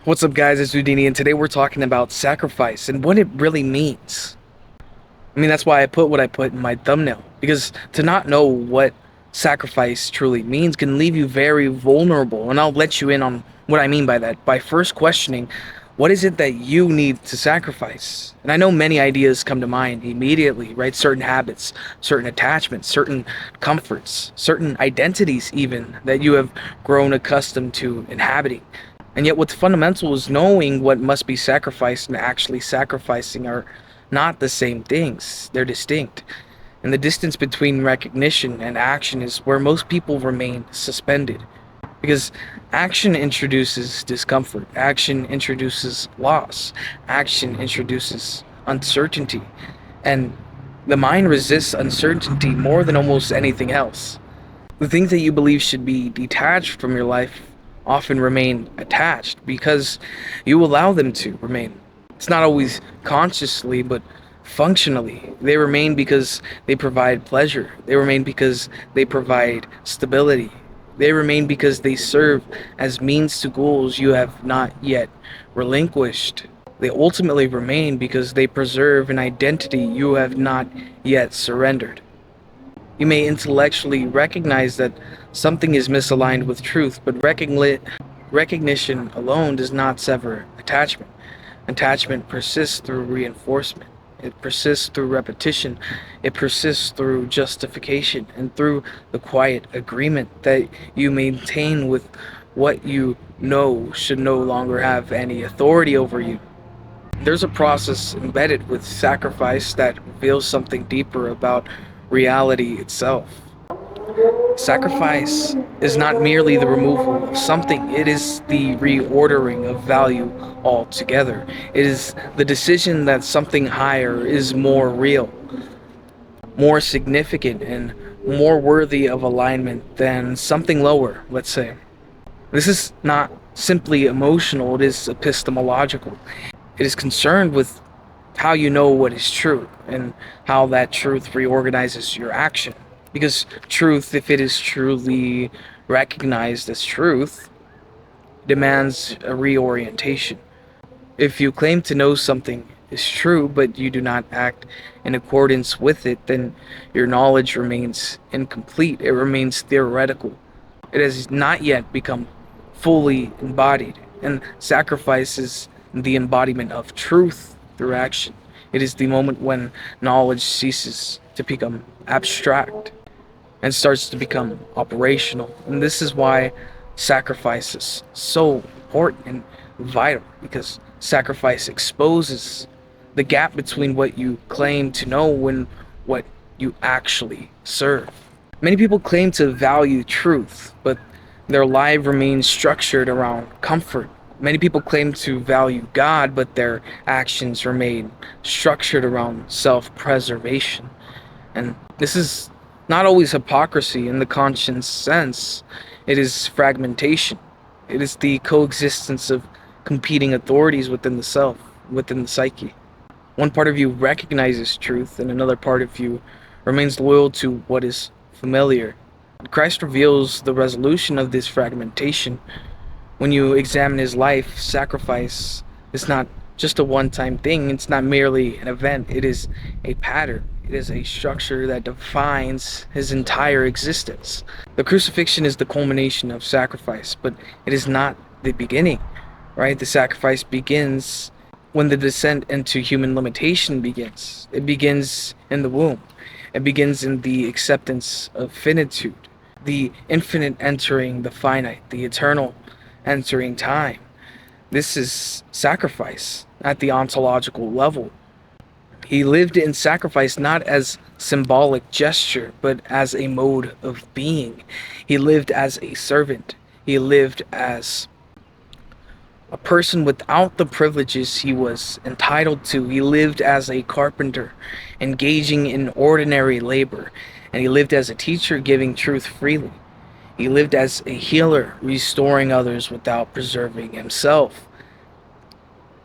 What's up, guys? It's Houdini, and today we're talking about sacrifice and what it really means. I mean, that's why I put what I put in my thumbnail, because to not know what sacrifice truly means can leave you very vulnerable, and I'll let you in on what I mean by that by first questioning what is it that you need to sacrifice. And I know many ideas come to mind immediately, right? Certain habits, certain attachments, certain comforts, certain identities, even that you have grown accustomed to inhabiting. And yet, what's fundamental is knowing what must be sacrificed and actually sacrificing are not the same things. They're distinct. And the distance between recognition and action is where most people remain suspended. Because action introduces discomfort, action introduces loss, action introduces uncertainty. And the mind resists uncertainty more than almost anything else. The things that you believe should be detached from your life often remain attached because you allow them to remain. It's not always consciously, but functionally. They remain because they provide pleasure. They remain because they provide stability. They remain because they serve as means to goals you have not yet relinquished. They ultimately remain because they preserve an identity you have not yet surrendered. You may intellectually recognize that something is misaligned with truth, but recognition alone does not sever attachment. Attachment persists through reinforcement. It persists through repetition. It persists through justification and through the quiet agreement that you maintain with what you know should no longer have any authority over you. There's a process embedded with sacrifice that reveals something deeper about reality itself. Sacrifice is not merely the removal of something, it is the reordering of value altogether. It is the decision that something higher is more real, more significant, and more worthy of alignment than something lower, let's say. This is not simply emotional, it is epistemological. It is concerned with how you know what is true and how that truth reorganizes your action. Because truth, if it is truly recognized as truth, demands a reorientation. If you claim to know something is true, but you do not act in accordance with it, then your knowledge remains incomplete. It remains theoretical. It has not yet become fully embodied, and sacrifice is the embodiment of truth through action. It is the moment when knowledge ceases to become abstract and starts to become operational. And this is why sacrifice is so important and vital, because sacrifice exposes the gap between what you claim to know and what you actually serve. Many people claim to value truth, but their life remains structured around comfort. Many people claim to value God, but their actions remain structured around self preservation. And this is not always hypocrisy in the conscious sense, it is fragmentation. It is the coexistence of competing authorities within the self, within the psyche. One part of you recognizes truth, and another part of you remains loyal to what is familiar. Christ reveals the resolution of this fragmentation. When you examine his life, sacrifice is not just a one time thing, it's not merely an event, it is a pattern. It is a structure that defines his entire existence. The crucifixion is the culmination of sacrifice, but it is not the beginning, right? The sacrifice begins when the descent into human limitation begins. It begins in the womb. It begins in the acceptance of finitude, the infinite entering the finite, the eternal entering time. This is sacrifice at the ontological level. He lived in sacrifice not as symbolic gesture, but as a mode of being. He lived as a servant. He lived as a person without the privileges he was entitled to. He lived as a carpenter, engaging in ordinary labor. And he lived as a teacher, giving truth freely. He lived as a healer, restoring others without preserving himself.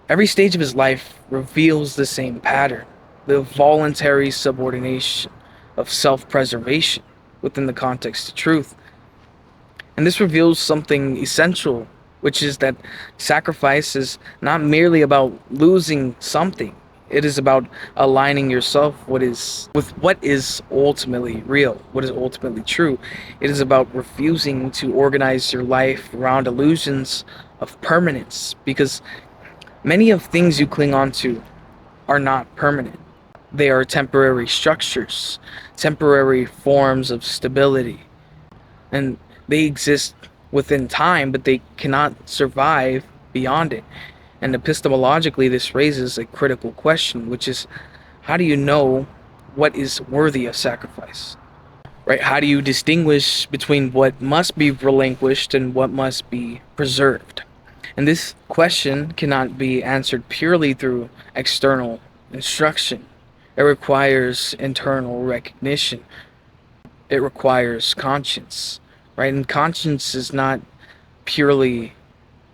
Every stage of his life reveals the same pattern, the voluntary subordination of self-preservation within the context of truth. And this reveals something essential which is that sacrifice is not merely about losing something. It is about aligning yourself with what is ultimately real, what is ultimately true. It is about refusing to organize your life around illusions of permanence, because many of things you cling on to are not permanent. They are temporary structures, temporary forms of stability, and they exist within time, but they cannot survive beyond it. And epistemologically, this raises a critical question, which is, how do you know what is worthy of sacrifice? Right? How do you distinguish between what must be relinquished and what must be preserved? And this question cannot be answered purely through external instruction. It requires internal recognition. It requires conscience, right? And conscience is not purely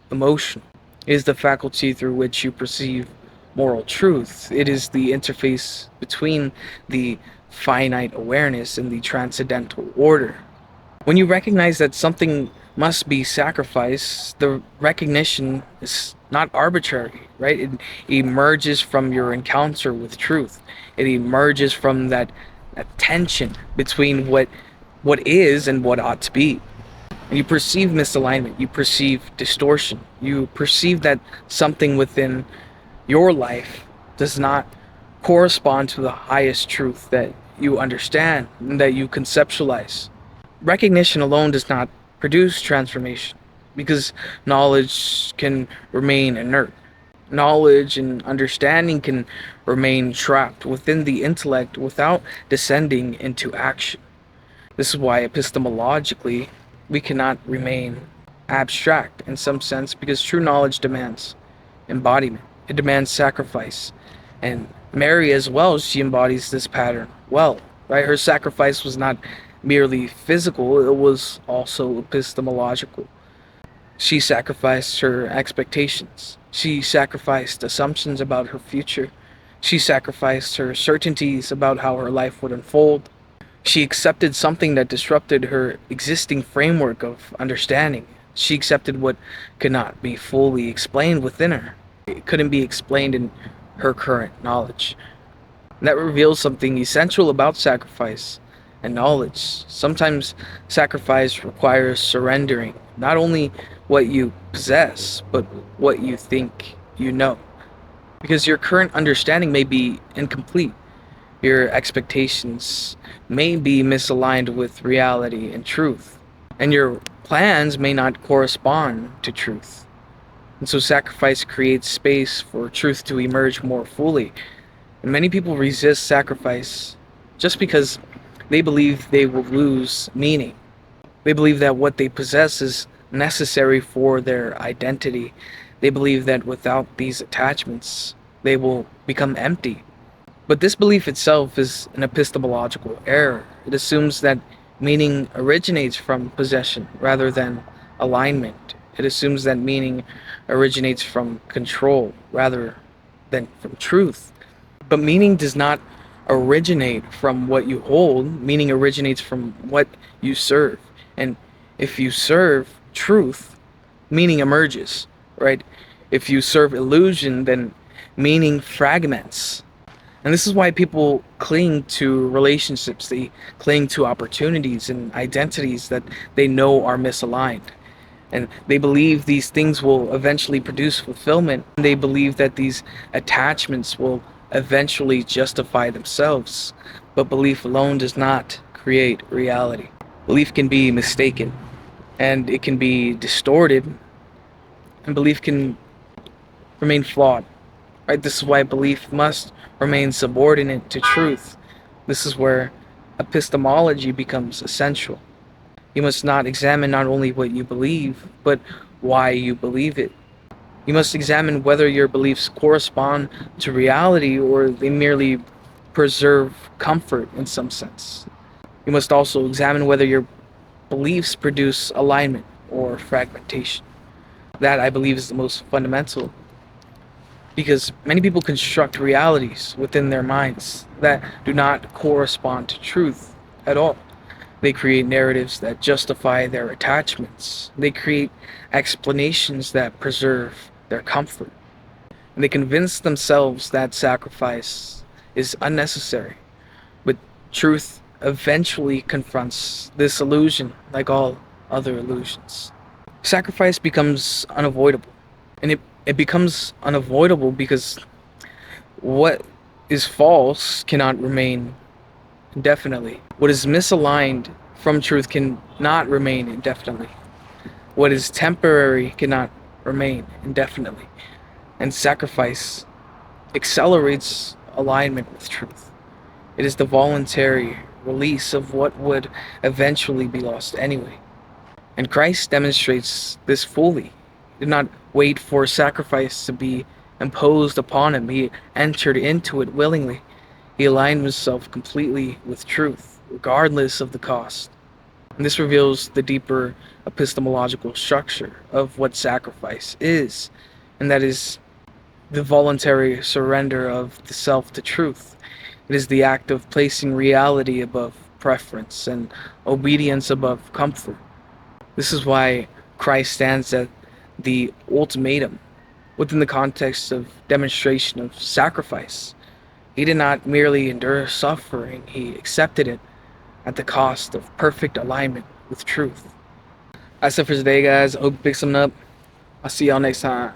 emotional. It is the faculty through which you perceive moral truth. It is the interface between the finite awareness and the transcendental order. When you recognize that something must be sacrificed, the recognition is not arbitrary, right? It emerges from your encounter with truth. It emerges from that tension between what is and what ought to be. And you perceive misalignment, you perceive distortion, you perceive that something within your life does not correspond to the highest truth that you understand and that you conceptualize. Recognition alone does not produce transformation, because knowledge can remain inert. Knowledge and understanding can remain trapped within the intellect without descending into action. This is why epistemologically we cannot remain abstract in some sense, because true knowledge demands embodiment. It demands sacrifice. And Mary as well, she embodies this pattern well, right? Her sacrifice was not merely physical, it was also epistemological. She sacrificed her expectations. She sacrificed assumptions about her future. She sacrificed her certainties about how her life would unfold. She accepted something that disrupted her existing framework of understanding. She accepted what could not be fully explained within her. It couldn't be explained in her current knowledge. And that reveals something essential about sacrifice and knowledge. Sometimes sacrifice requires surrendering not only what you possess, but what you think you know. Because your current understanding may be incomplete. Your expectations may be misaligned with reality and truth, and your plans may not correspond to truth. And so sacrifice creates space for truth to emerge more fully. And many people resist sacrifice just because they believe they will lose meaning. They believe that what they possess is necessary for their identity. They believe that without these attachments, they will become empty. But this belief itself is an epistemological error. It assumes that meaning originates from possession rather than alignment. It assumes that meaning originates from control rather than from truth. But meaning does not originate from what you hold, meaning originates from what you serve. And if you serve truth, meaning emerges, right? If you serve illusion, then meaning fragments. And this is why people cling to relationships, they cling to opportunities and identities that they know are misaligned. And they believe these things will eventually produce fulfillment. They believe that these attachments will eventually justify themselves. But belief alone does not create reality. Belief can be mistaken, and it can be distorted, and belief can remain flawed. Right? This is why belief must remain subordinate to truth. This is where epistemology becomes essential. You must not examine not only what you believe, but why you believe it. You must examine whether your beliefs correspond to reality or they merely preserve comfort in some sense. You must also examine whether your beliefs produce alignment or fragmentation. That, I believe, is the most fundamental, because many people construct realities within their minds that do not correspond to truth at all. They create narratives that justify their attachments. They create explanations that preserve their comfort. And they convince themselves that sacrifice is unnecessary. But truth eventually confronts this illusion like all other illusions. Sacrifice becomes unavoidable. And it becomes unavoidable because what is false cannot remain indefinitely. What is misaligned from truth cannot remain indefinitely. What is temporary cannot remain indefinitely. And sacrifice accelerates alignment with truth. It is the voluntary release of what would eventually be lost anyway. And Christ demonstrates this fully. He did not wait for sacrifice to be imposed upon him. He entered into it willingly. He aligned himself completely with truth, regardless of the cost. And this reveals the deeper epistemological structure of what sacrifice is, and that is the voluntary surrender of the self to truth. It is the act of placing reality above preference and obedience above comfort. This is why Christ stands at the ultimatum within the context of demonstration of sacrifice. He did not merely endure suffering, he accepted it at the cost of perfect alignment with truth. That's it for today, guys. I hope you pick something up. I'll see y'all next time.